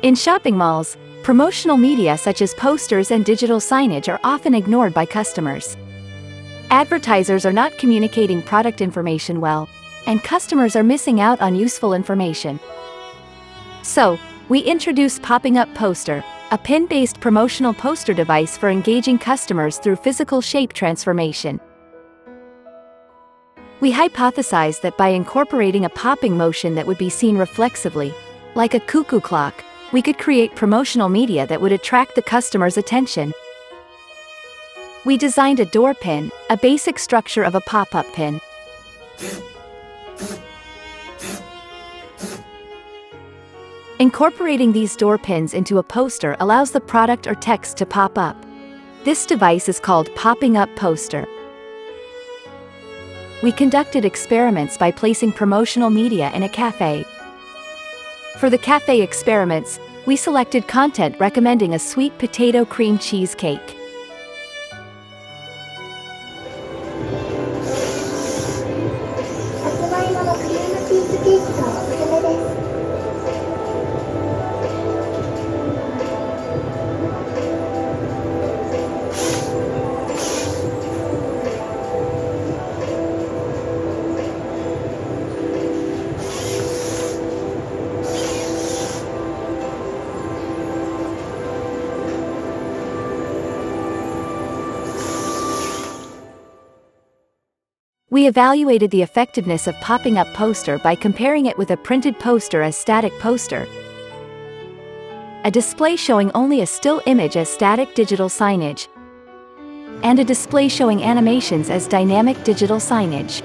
In shopping malls, promotional media such as posters and digital signage are often ignored by customers. Advertisers are not communicating product information well, and customers are missing out on useful information. So, we introduce Popping Up Poster, a pin-based promotional poster device for engaging customers through physical shape transformation. We hypothesized that by incorporating a popping motion that would be seen reflexively, like a cuckoo clock, we could create promotional media that would attract the customer's attention. We designed a door pin, a basic structure of a pop-up pin. Incorporating these door pins into a poster allows the product or text to pop up. This device is called Popping Up Poster. We conducted experiments by placing promotional media in a cafe. For the cafe experiments, we selected content recommending a sweet potato cream cheese cake. We evaluated the effectiveness of Popping Up Poster by comparing it with a printed poster as static poster, a display showing only a still image as static digital signage, and a display showing animations as dynamic digital signage.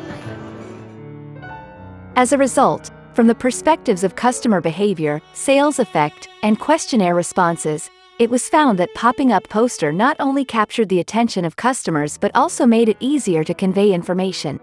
As a result, from the perspectives of customer behavior, sales effect, and questionnaire responses, it was found that Popping Up Poster not only captured the attention of customers but also made it easier to convey information.